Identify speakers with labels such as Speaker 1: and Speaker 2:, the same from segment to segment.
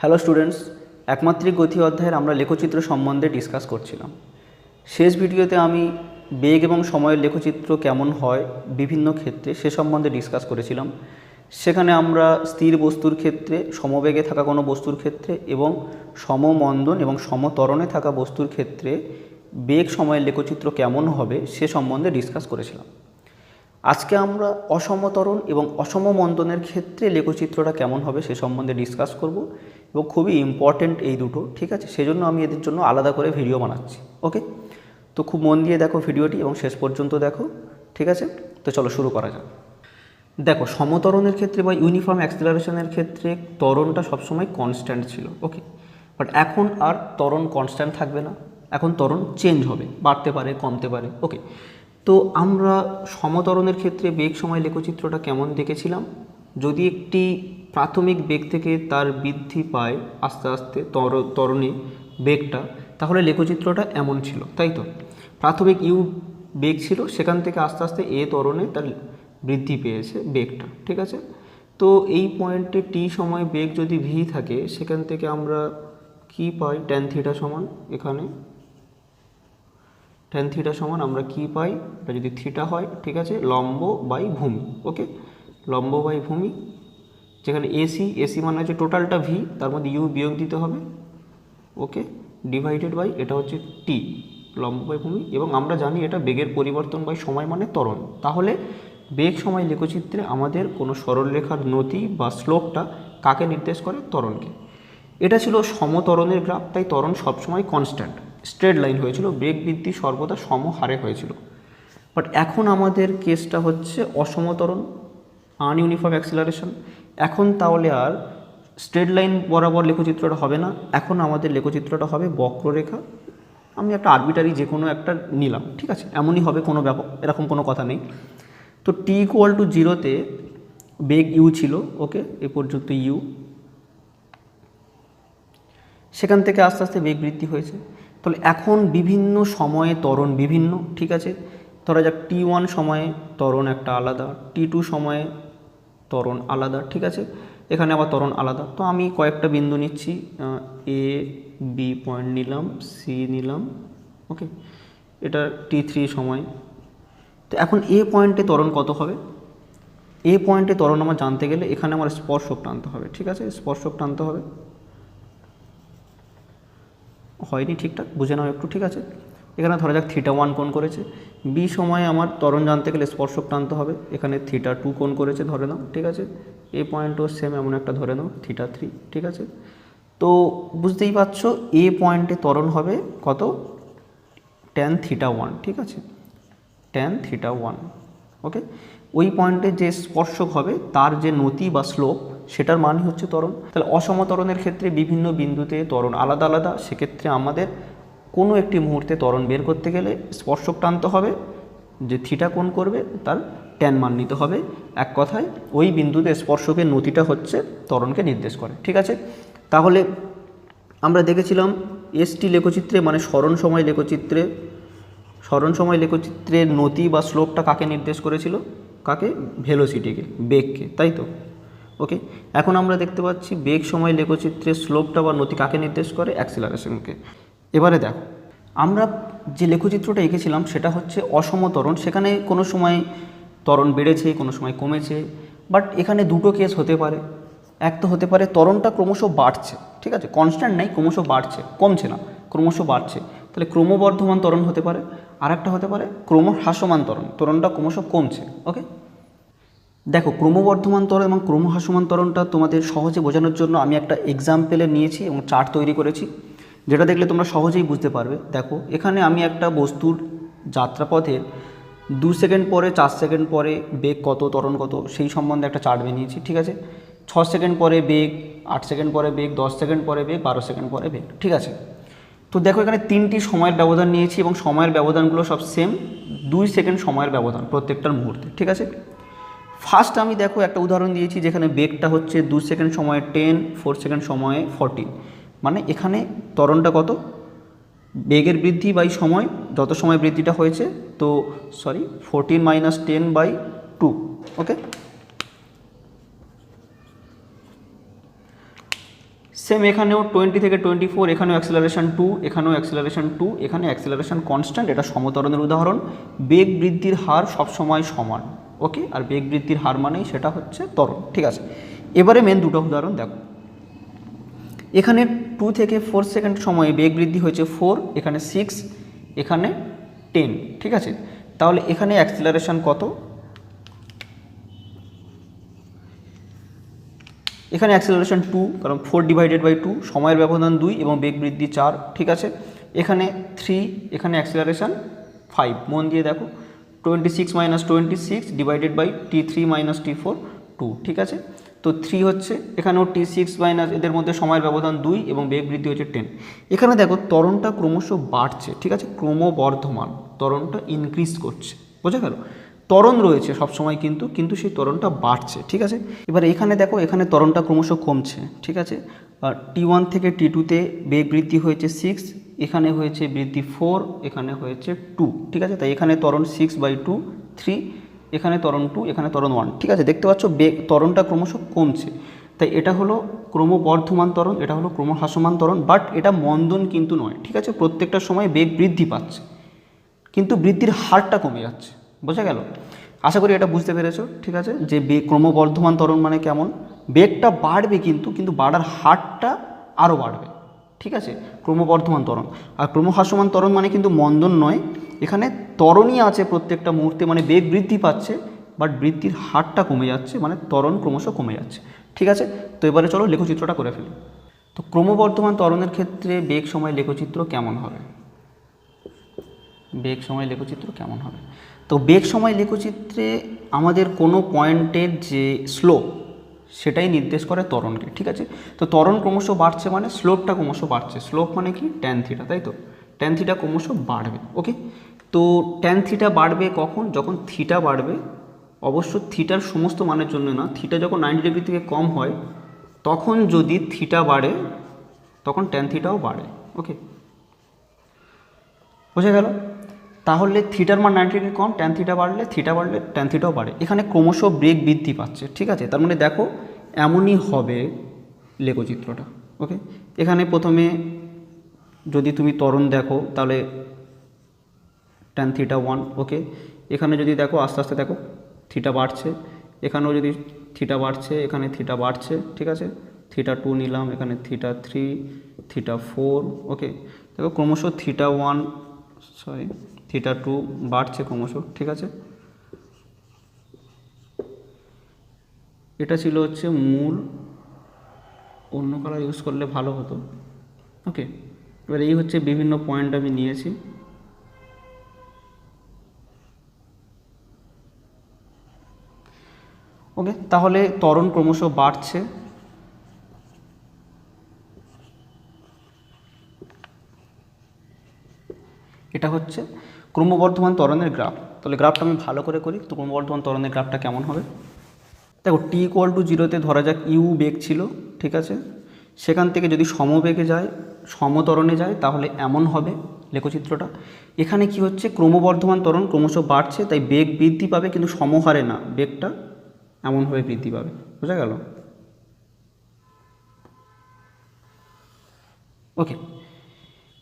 Speaker 1: Hello students, একমাত্রিক গতি অধ্যায়ের আমরা লেখচিত্র সম্বন্ধে ডিসকাস করছিলাম। শেষ ভিডিওতে আমি বেগ এবং সময়ের লেখচিত্র কেমন হয় বিভিন্ন ক্ষেত্রে সে সম্বন্ধে ডিসকাস করেছিলাম। সেখানে আমরা স্থির বস্তুর ক্ষেত্রে, সমবেগে থাকা কোনো বস্তুর ক্ষেত্রে এবং সমমন্দন এবং সমত্বরণে থাকা বস্তুর ক্ষেত্রে বেগ সময়ের লেখচিত্র কেমন হবে সে সম্বন্ধে ডিসকাস করেছিলাম। আজকে আমরা অসমত্বরণ এবং অসমমন্দনের ক্ষেত্রে লেখচিত্রটা কেমন হবে সে সম্বন্ধে ডিসকাস করব এবং খুবই ইম্পর্ট্যান্ট এই দুটো, ঠিক আছে? সেজন্য আমি এদের জন্য আলাদা করে ভিডিও বানাচ্ছি। ওকে, তো খুব মন দিয়ে দেখো ভিডিওটি এবং শেষ পর্যন্ত দেখো, ঠিক আছে? তো চলো শুরু করা যাক। দেখো, সমত্বরণের ক্ষেত্রে বা ইউনিফর্ম অ্যাক্সিলারেশনের ক্ষেত্রে ত্বরণটা সবসময় কনস্ট্যান্ট ছিল। ওকে, বাট এখন আর ত্বরণ কনস্ট্যান্ট থাকবে না, এখন ত্বরণ চেঞ্জ হবে, বাড়তে পারে, কমতে পারে। ওকে, তো আমরা সমত্বরণের ক্ষেত্রে বেগ সময় লেখচিত্রটা কেমন দেখেছিলাম? যদি একটি প্রাথমিক বেগ থেকে তার বৃদ্ধি পায় আস্তে আস্তে ত্বরণে বেগটা, তাহলে লেখচিত্রটা এমন ছিল, তাই তো? প্রাথমিক ইউ বেগ ছিল, সেখান থেকে আস্তে আস্তে এ ত্বরণে তার বৃদ্ধি পেয়েছে বেগটা, ঠিক আছে? তো এই পয়েন্টে টি সময় বেগ যদি ভি থাকে, সেখান থেকে আমরা কি পাই? ট্যান থিটা সমান, এখানে ট্যান থিটা সমান আমরা কি পাই? এটা যদি থিটা হয়, ঠিক আছে, লম্ব বাই ভূমি। ওকে, লম্ব বাই ভূমি, যেখানে এসি মানে হচ্ছে টোটালটা ভি, তার মধ্যে ইউ বিয়োগ দিতে হবে। ওকে, ডিভাইডেড বাই এটা হচ্ছে টি, লম্ব বাই ভূমি। এবং আমরা জানি এটা বেগের পরিবর্তন বাই সময় মানে ত্বরণ। তাহলে বেগ সময় লেখচিত্রে আমাদের কোনো সরলরেখার নতি বা স্লোপটা কাকে নির্দেশ করে? ত্বরণকে। এটা ছিল সমত্বরণের গ্রাফ, তাই ত্বরণ সবসময় কনস্ট্যান্ট স্ট্রেট লাইন হয়েছিল, বেগ বৃদ্ধি সর্বদা সমহারে হয়েছিল। বাট এখন আমাদের কেসটা হচ্ছে অসমত্বরণ, আনইউনিফর্ম অ্যাক্সিলারেশন। এখন তাহলে আর স্ট্রেট লাইন বরাবর লেখচিত্রটা হবে না, এখন আমাদের লেখচিত্রটা হবে বক্ররেখা। আমি একটা আরবিটারি যে কোনো একটা নিলাম, ঠিক আছে? এমনই হবে, কোনো এরকম কোনো কথা নেই। তো টি ইকুয়াল টু জিরোতে বেগ ইউ ছিল, ওকে, এ পর্যন্ত ইউ, সেখান থেকে আস্তে আস্তে বেগ বৃদ্ধি হয়েছে। তাহলে এখন বিভিন্ন সময়ে ত্বরণ বিভিন্ন, ঠিক আছে? ধরা যাক T1 সময়ে ত্বরণ একটা আলাদা, T2 সময়ে ত্বরণ আলাদা, ঠিক আছে? এখানে আবার ত্বরণ আলাদা। তো আমি কয়েকটা বিন্দু নিচ্ছি, এ বি পয়েন্ট নিলাম, সি নিলাম, ওকে, এটা T3 সময়। তো এখন এ পয়েন্টে ত্বরণ কত হবে? এ পয়েন্টে ত্বরণ আমার জানতে গেলে এখানে আমার স্পর্শক টানতে হবে, ঠিক আছে? স্পর্শক টানতে হবে। হয়নি ঠিকঠাক, বুঝে নাও একটু, ঠিক আছে? এখানে ধরা যাক θ1 কোণ করেছে, বি সময়ে আমার ত্বরণ জানতে গেলে স্পর্শক টানতে হবে, এখানে θ2 কোণ করেছে ধরে নাও, ঠিক আছে? এ পয়েন্টও সেম এমন একটা ধরে নাও, θ3, ঠিক আছে? তো বুঝতেই পারছো এ পয়েন্টে ত্বরণ হবে কত? ট্যান θ1, ঠিক আছে? ট্যান θ1, ওকে। ওই পয়েন্টে যে স্পর্শক হবে তার যে নতি বা স্লোপ, সেটার মানই হচ্ছে ত্বরণ। তাহলে অসমত্বরণের ক্ষেত্রে বিভিন্ন বিন্দুতে ত্বরণ আলাদা আলাদা, সেক্ষেত্রে আমাদের কোনো একটি মুহূর্তে ত্বরণ বের করতে গেলে স্পর্শক টানতে হবে, যে থিটা কোণ করবে তার ট্যান মান নিতে হবে। এক কথায় ওই বিন্দুতে স্পর্শকের নতিটা হচ্ছে ত্বরণকে নির্দেশ করে, ঠিক আছে? তাহলে আমরা দেখেছিলাম এসটি লেখচিত্রে মানে স্মরণ সময় লেখচিত্রে, স্মরণ সময় লেখচিত্রের নতি বা স্লোপটা কাকে নির্দেশ করেছিল? কাকে? ভেলোসিটিকে, বেগকে, তাই তো? ওকে, এখন আমরা দেখতে পাচ্ছি বেগ সময় লেখচিত্রের স্লোপটা বা নতি কাকে নির্দেশ করে? অ্যাক্সিলারেশনকে। এবারে দেখো, আমরা যে লেখচিত্রটা এঁকেছিলাম সেটা হচ্ছে অসমত্বরণ, সেখানে কোনো সময় ত্বরণ বেড়েছে, কোনো সময় কমেছে। বাট এখানে দুটো কেস হতে পারে। এক তো হতে পারে ত্বরণটা ক্রমশ বাড়ছে, ঠিক আছে, কনস্ট্যান্ট নাই, ক্রমশ বাড়ছে, কমছে না, ক্রমশ বাড়ছে, তাহলে ক্রমবর্ধমান ত্বরণ হতে পারে। আর একটা হতে পারে ক্রমহ্রাসমান ত্বরণ, ত্বরণটা ক্রমশ কমছে। ওকে, দেখো, ক্রমবর্ধমান ত্বরণ এবং ক্রমহ্রাসমান ত্বরণটা তোমাদের সহজে বোঝানোর জন্য আমি একটা এক্সাম্পলে নিয়েছি এবং চার্ট তৈরি করেছি, যেটা দেখলে তোমরা সহজেই বুঝতে পারবে। দেখো, এখানে আমি একটা বস্তুর যাত্রাপথের 2 সেকেন্ড পরে, 4 সেকেন্ড পরে বেগ কত, ত্বরণ কত, সেই সম্বন্ধে একটা চার্ট বানিয়েছি, ঠিক আছে? 6 সেকেন্ড পরে বেগ, 8 সেকেন্ড পরে বেগ, 10 সেকেন্ড পরে বেগ, 12 সেকেন্ড পরে বেগ, ঠিক আছে? তো দেখো, এখানে 3টি সময়ের ব্যবধান নিয়েছি এবং সময়ের ব্যবধানগুলো সব সেম, 2 সেকেন্ড সময়ের ব্যবধান প্রত্যেকটার মুহূর্তে, ঠিক আছে? ফার্স্ট আমি দেখো একটা উদাহরণ দিয়েছি যেখানে বেগটা হচ্ছে 2 সেকেন্ড সময়ে 10, 4 সেকেন্ড সময়ে 40, মানে এখানে ত্বরণটা কত? বেগের বৃদ্ধি বাই সময়, যত সময় বৃদ্ধিটা হয়েছে, তো 14 - 10/2, ওকে। সেম এখানেও 20 থেকে 24, এখানেও অ্যাক্সেলারেশন 2, এখানেও অ্যাক্সেলারেশন 2, এখানে অ্যাক্সেলারেশন কনস্ট্যান্ট, এটা সমত্বরণের উদাহরণ। বেগ বৃদ্ধির হার সবসময় সমান, ওকে, আর বেগ বৃদ্ধির হার মানেই সেটা হচ্ছে ত্বরণ, ঠিক আছে। এবারে মেন দুটো উদাহরণ দেখো। এখানে 2 থেকে 4 সেকেন্ড সময়ে বেগ বৃদ্ধি হয়েছে 4, এখানে 6, এখানে 10, ঠিক আছে। তাহলে এখানে অ্যাক্সেলারেশন কত? এখানে অ্যাক্সেলারেশন 2, কারণ 4/2, সময়ের ব্যবধান 2 এবং বেগ বৃদ্ধি 4, ঠিক আছে। এখানে 3, এখানে অ্যাক্সেলারেশন 5। মন দিয়ে দেখো, 26 - 26 ডিভাইডেড বাই t3 - t4 2, ঠিক আছে। তো 3 হচ্ছে, এখানেও t6 মাইনাস, এদের মধ্যে সময়ের ব্যবধান 2 এবং বেগ বৃদ্ধি হচ্ছে 10। এখানে দেখো ত্বরণটা ক্রমশ বাড়ছে, ঠিক আছে, ক্রমবর্ধমান, ত্বরণটা ইনক্রিজ করছে, বোঝা গেল। ত্বরণ রয়েছে সবসময়, কিন্তু সেই ত্বরণটা বাড়ছে, ঠিক আছে। এবার এখানে দেখো, এখানে ত্বরণটা ক্রমশ কমছে, ঠিক আছে। আর t1 থেকে t2-তে বেগ বৃদ্ধি হয়েছে 6, এখানে হয়েছে বৃদ্ধি 4, এখানে হয়েছে 2, ঠিক আছে। তাই এখানে ত্বরণ 6/2, 3, এখানে ত্বরণ 2, এখানে ত্বরণ 1, ঠিক আছে। দেখতে পাচ্ছ বেগ, ত্বরণটা ক্রমশ কমছে। তাই এটা হলো ক্রমবর্ধমান ত্বরণ, এটা হলো ক্রমহ্রাসমান ত্বরণ, বাট এটা মন্দন কিন্তু নয়, ঠিক আছে। প্রত্যেকটা সময় বেগ বৃদ্ধি পাচ্ছে, কিন্তু বৃদ্ধির হারটা কমে যাচ্ছে, বোঝা গেল। আশা করি এটা বুঝতে পেরেছো, ঠিক আছে, যে ক্রমবর্ধমান ত্বরণ মানে কেমন। বেগটা বাড়বে, কিন্তু বাড়ার হারটা আরও বাড়বে, ঠিক আছে, ক্রমবর্ধমান ত্বরণ। আর ক্রমহ্রাসমান ত্বরণ মানে কিন্তু মন্দন নয়, এখানে ত্বরণই আছে প্রত্যেকটা মুহূর্তে, মানে বেগ বৃদ্ধি পাচ্ছে বাট বৃদ্ধির হারটা কমে যাচ্ছে, মানে ত্বরণ ক্রমশ কমে যাচ্ছে, ঠিক আছে। তো এবারে চলো লেখচিত্রটা করে ফেলি। তো ক্রমবর্ধমান ত্বরণের ক্ষেত্রে বেগ সময় লেখচিত্র কেমন হবে? বেগ সময় লেখচিত্র কেমন হবে? তো বেগ সময় লেখচিত্রে আমাদের কোনো পয়েন্টের যে স্লোপ, সেটাই নির্দেশ করে ত্বরণকে, ঠিক আছে। তো ত্বরণ ক্রমশ বাড়ছে মানে স্লোপটা ক্রমশ বাড়ছে। স্লোপ মানে কি? ট্যান থিটা, তাই তো। ট্যান থিটা ক্রমশ বাড়বে, ওকে। তো ট্যান থিটা বাড়বে কখন? যখন থিটা বাড়বে, অবশ্য থিটার সমস্ত মানের জন্য না, থিটা যখন 90 ডিগ্রি থেকে কম হয় তখন যদি থিটা বাড়ে তখন ট্যান থিটাও বাড়ে, ওকে, বোঝা গেল। তাহলে থিটার মান 90 ডিগ্রি কম, ট্যান থিটা বাড়লে ট্যান থিটাও বাড়ে। এখানে ক্রমশ বেগ বৃদ্ধি পাচ্ছে, ঠিক আছে। তার মানে দেখো এমনই হবে লেখচিত্রটা, ওকে। এখানে প্রথমে যদি তুমি ত্বরণ দেখো তাহলে ট্যান থিটা 1, ওকে। এখানে যদি দেখো আস্তে আস্তে দেখো থিটা বাড়ছে, এখানেও যদি থিটা বাড়ছে, এখানে থিটা বাড়ছে, ঠিক আছে। থিটা 2 নিলাম, এখানে থিটা 3, থিটা 4, ওকে। দেখো ক্রমশ থিটা 2 বাড়ছে ক্রমশ, ঠিক আছে। এটা ছিল হচ্ছে মূল, অন্য কালার ইউজ করলে ভালো হতো, ওকে। এবার এই হচ্ছে বিভিন্ন পয়েন্ট আমি নিয়েছি, ওকে। তাহলে ত্বরণ ক্রমশ বাড়ছে, এটা হচ্ছে ক্রমবর্ধমান ত্বরণের গ্রাফ। তাহলে গ্রাফটা আমি ভালো করে করি। তো ক্রমবর্ধমান ত্বরণের গ্রাফটা কেমন হবে? দেখো t=0-তে ধরা যাক ইউ বেগ ছিল, ঠিক আছে। সেখান থেকে যদি সমবেগে যায়, সমত্বরণে যায়, তাহলে এমন হবে লেখচিত্রটা। এখানে কি হচ্ছে? ক্রমবর্ধমান ত্বরণ ক্রমশ বাড়ছে, তাই বেগ বৃদ্ধি পাবে, কিন্তু সমহারে না, বেগটা এমনভাবে বৃদ্ধি পাবে, বোঝা গেল, ওকে।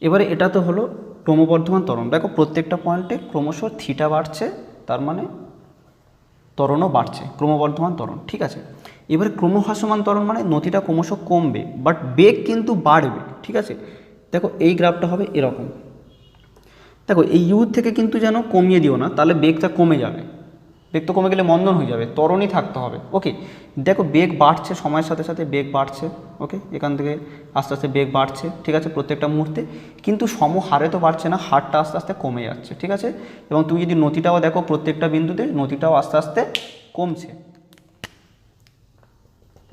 Speaker 1: এবারে এটা তো হলো ক্রমবর্ধমান ত্বরণ। দেখো প্রত্যেকটা পয়েন্টে ক্রমশ থিটা বাড়ছে, তার মানে ত্বরণও বাড়ছে, ক্রমবর্ধমান ত্বরণ, ঠিক আছে। এবারে ক্রমহ্রাসমান ত্বরণ মানে নতিটা ক্রমশ কমবে, বাট বেগ কিন্তু বাড়বে, ঠিক আছে। দেখো এই গ্রাফটা হবে এরকম। দেখো এই ইউ থেকে কিন্তু যেন কমিয়ে দিও না, তাহলে বেগটা কমে যাবে। বেগ তো কমে গেলে মন্দন হয়ে যাবে, ত্বরণই থাকতে হবে, ওকে। দেখো বেগ বাড়ছে, সময়ের সাথে সাথে বেগ বাড়ছে, ওকে। এখান থেকে আস্তে আস্তে বেগ বাড়ছে, ঠিক আছে, প্রত্যেকটা মুহূর্তে, কিন্তু সমহারে তো বাড়ছে না, হারটা আস্তে আস্তে কমে যাচ্ছে, ঠিক আছে। এবং তুমি যদি নতিটাও দেখো, প্রত্যেকটা বিন্দুতে নতিটাও আস্তে আস্তে কমছে।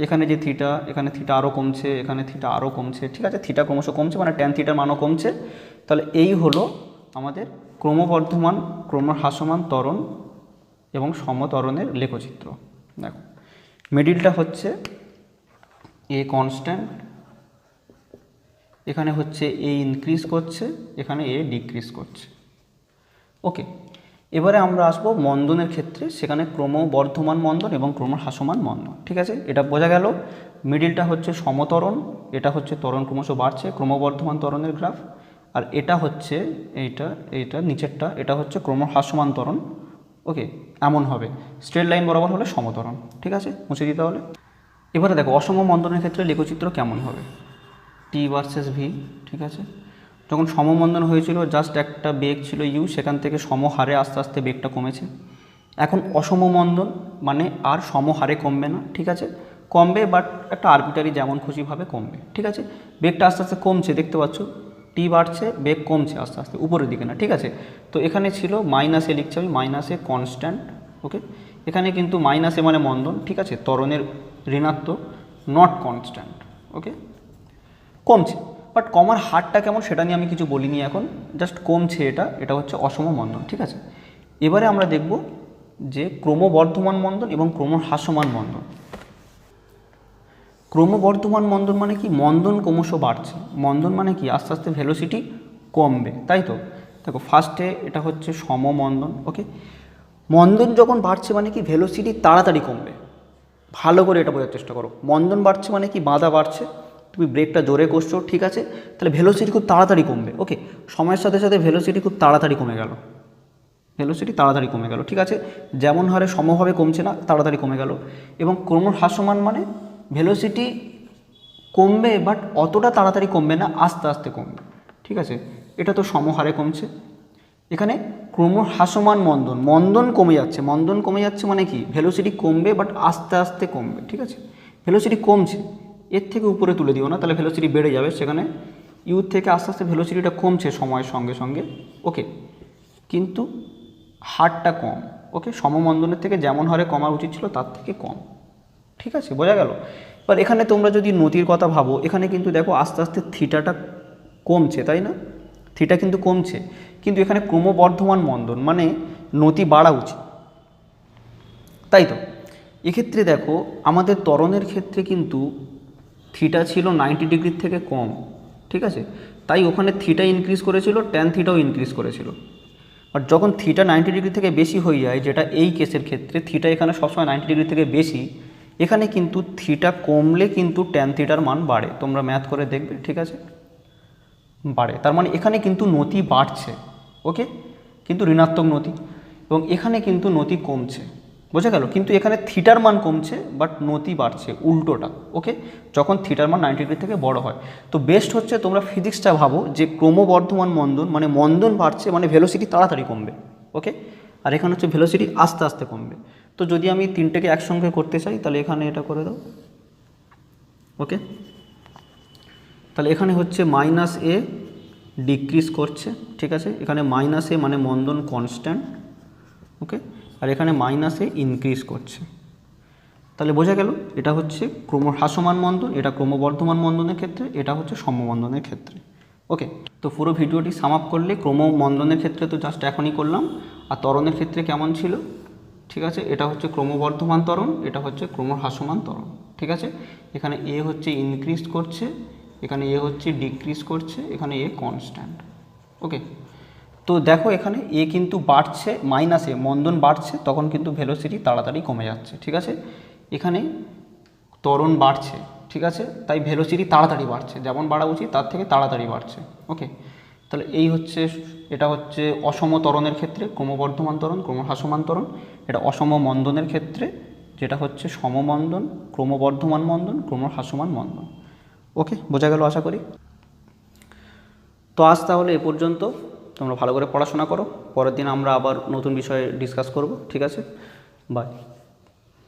Speaker 1: এখানে যে থিটা, এখানে থিটা আরও কমছে, এখানে থিটা আরও কমছে, ঠিক আছে। থিটা ক্রমশ কমছে মানে ট্যান থিটার মানও কমছে। তাহলে এই হলো আমাদের ক্রমবর্ধমান, ক্রমহ্রাসমান ত্বরণ এবং সমত্বরণের লেখচিত্র। দেখো মিডিলটা হচ্ছে এ কনস্ট্যান্ট, এখানে হচ্ছে এ ইনক্রিজ করছে, এখানে এ ডিক্রিজ করছে, ওকে। এবারে আমরা আসবো মন্দনের ক্ষেত্রে, সেখানে ক্রমবর্ধমান মন্দন এবং ক্রমহ্রাসমান মন্দন। ঠিক আছে, এটা বোঝা গেল। মিডিলটা হচ্ছে সমতরণ, এটা হচ্ছে ত্বরণ ক্রমশ বাড়ছে, ক্রমবর্ধমান ত্বরণের গ্রাফ। আর এটা হচ্ছে এইটা নিচেরটা, এটা হচ্ছে ক্রমহ্রাসমান ত্বরণ। ওকে, এমন হবে, স্ট্রেট লাইন বরাবর হলে সমতরণ। ঠিক আছে, মুছে দিতে হলে। এবারে দেখো অসম মন্দনের ক্ষেত্রে লেখচিত্র কেমন হবে, টি ভার্সেস ভি। ঠিক আছে, যখন সমমন্দন হয়েছিল জাস্ট একটা বেগ ছিল ইউ, সেখান থেকে সমহারে আস্তে আস্তে বেগটা কমেছে। এখন অসম মন্দন মানে আর সমহারে কমবে না। ঠিক আছে, কমবে বাট একটা আরবিটারি যেমন খুশিভাবে কমবে। ঠিক আছে, বেগটা আস্তে আস্তে কমছে, দেখতে পাচ্ছ টি বাড়ছে, বেগ কমছে আস্তে আস্তে উপরের দিকে না। ঠিক আছে, তো এখানে ছিল মাইনাসে, লিখছি আমি মাইনাসে কনস্ট্যান্ট। ওকে, এখানে কিন্তু মাইনাসে মানে মন্দন। ঠিক আছে, ত্বরণের ঋণাত্মক, নট কনস্ট্যান্ট। ওকে, কমছে, বাট কমার হারটা কেমন সেটা নিয়ে আমি কিছু বলিনি এখন, জাস্ট কমছে। এটা হচ্ছে অসম মন্দন। ঠিক আছে, এবারে আমরা দেখব যে ক্রমবর্ধমান মন্দন এবং ক্রমহ্রাসমান মন্দন। ক্রমবর্ধমান মন্দন মানে কি, মন্দন ক্রমশ বাড়ছে। মন্দন মানে কি, আস্তে আস্তে ভেলোসিটি কমবে, তাই তো। দেখো ফার্স্টে এটা হচ্ছে সমমন্দন। ওকে, মন্দন যখন বাড়ছে মানে কি ভেলোসিটি তাড়াতাড়ি কমবে। ভালো করে এটা বোঝার চেষ্টা করো, মন্দন বাড়ছে মানে কি বাধা বাড়ছে, তুমি ব্রেকটা জোরে করছো, ঠিক আছে, তাহলে ভেলোসিটি খুব তাড়াতাড়ি কমবে। ওকে, সময়ের সাথে সাথে ভেলোসিটি খুব তাড়াতাড়ি কমে গেল, ভেলোসিটি তাড়াতাড়ি কমে গেল। ঠিক আছে, যেমন হারে সমভাবে কমছে না, তাড়াতাড়ি কমে গেল। এবং ক্রমহ্রাসমান মানে ভেলোসিটি কমবে বাট অতটা তাড়াতাড়ি কমবে না, আস্তে আস্তে কমবে। ঠিক আছে, এটা তো সমহারে কমছে। এখানে ক্রমহ্রাসমান মন্দন, মন্দন কমে যাচ্ছে। মন্দন কমে যাচ্ছে মানে কি ভেলোসিটি কমবে বাট আস্তে আস্তে কমবে। ঠিক আছে, ভেলোসিটি কমছে, এর থেকে উপরে তুলে দিও না, তাহলে ভেলোসিটি বেড়ে যাবে। সেখানে ইউর থেকে আস্তে আস্তে ভেলোসিটিটা কমছে সময়ের সঙ্গে সঙ্গে। ওকে, কিন্তু হারটা কম। ওকে, সমমন্দনের থেকে যেমন হারে কমা উচিত ছিল তার থেকে কম। ঠিক আছে, বোঝা গেল। এবার এখানে তোমরা যদি নতির কথা ভাবো, এখানে কিন্তু দেখো আস্তে আস্তে থিটাটা কমছে, তাই না, থিটা কিন্তু কমছে, কিন্তু এখানে ক্রমবর্ধমান মন্দন মানে নতি বাড়া উচিত, তাই তো। এক্ষেত্রে দেখো আমাদের ত্বরণের ক্ষেত্রে কিন্তু থিটা ছিল 90 ডিগ্রির থেকে কম। ঠিক আছে, তাই ওখানে থিটা ইনক্রিজ করেছিল, ট্যান থিটাও ইনক্রিজ করেছিল। আর যখন থিটা 90 ডিগ্রি থেকে বেশি হয়ে যায়, যেটা এই কেসের ক্ষেত্রে থিটা এখানে সবসময় 90 ডিগ্রি থেকে বেশি, এখানে কিন্তু থিটা কমলে কিন্তু ট্যান থিটার মান বাড়ে। তোমরা ম্যাথ করে দেখবে, ঠিক আছে, বাড়ে। তার মানে এখানে কিন্তু নতি বাড়ছে। ওকে, কিন্তু ঋণাত্মক নতি, এবং এখানে কিন্তু নতি কমছে, বোঝা গেল। কিন্তু এখানে থিটার মান কমছে বাট নতি বাড়ছে, উল্টোটা। ওকে, যখন থিটার মান 90 ডিগ্রি থেকে বড় হয়। তো বেস্ট হচ্ছে তোমরা ফিজিক্সটা ভাবো যে ক্রমবর্ধমান মন্দন মানে মন্দন বাড়ছে মানে ভেলোসিটি তাড়াতাড়ি কমবে। ওকে, আর এখানে হচ্ছে ভেলোসিটি আস্তে আস্তে কমবে। তো যদি আমি তিনটেকে একসঙ্গে করতে চাই তাহলে এখানে এটা করে দাও। ওকে, তাহলে এখানে হচ্ছে মাইনাস এ ডিক্রিজ করছে। ঠিক আছে, এখানে মাইনাস এ মানে মন্দন কনস্ট্যান্ট। ওকে, আর এখানে মাইনাসে ইনক্রিজ করছে। তাহলে বোঝা গেল এটা হচ্ছে ক্রমহ্রাসমান মন্দন, এটা ক্রমবর্ধমান মন্দনের ক্ষেত্রে, এটা হচ্ছে সমমন্দনের ক্ষেত্রে। ওকে, তো পুরো ভিডিওটি সাম আপ করলে ক্রমমন্দনের ক্ষেত্রে তো জাস্ট এখনই করলাম, আর ত্বরণের ক্ষেত্রে কেমন ছিল। ঠিক আছে, এটা হচ্ছে ক্রমবর্ধমান ত্বরণ, এটা হচ্ছে ক্রমহ্রাসমান ত্বরণ। ঠিক আছে, এখানে এ হচ্ছে ইনক্রিজ করছে, এখানে এ হচ্ছে ডিক্রিজ করছে, এখানে এ কনস্ট্যান্ট। ওকে, তো দেখো এখানে এ কিন্তু বাড়ছে, মাইনাসে মন্দন বাড়ছে, তখন কিন্তু ভেলোসিটি তাড়াতাড়ি কমে যাচ্ছে। ঠিক আছে, এখানে ত্বরণ বাড়ছে, ঠিক আছে, তাই ভেলোসিটি তাড়াতাড়ি বাড়ছে, যেমন বাড়া উচিত তার থেকে তাড়াতাড়ি বাড়ছে। ওকে, তাহলে এই হচ্ছে, এটা হচ্ছে অসম ত্বরণের ক্ষেত্রে ক্রমবর্ধমান ত্বরণ, ক্রমহ্রাসমান ত্বরণ। এটা অসম মন্দনের ক্ষেত্রে যেটা হচ্ছে সমমন্দন, ক্রমবর্ধমান মন্দন, ক্রমহ্রাসমান মন্দন। ওকে, বোঝা গেল আশা করি। তো আজ তাহলে এ পর্যন্ত, তোমরা ভালো করে পড়াশোনা করো, পরের দিন আমরা আবার নতুন বিষয়ে ডিসকাস করব। ঠিক আছে, বাই।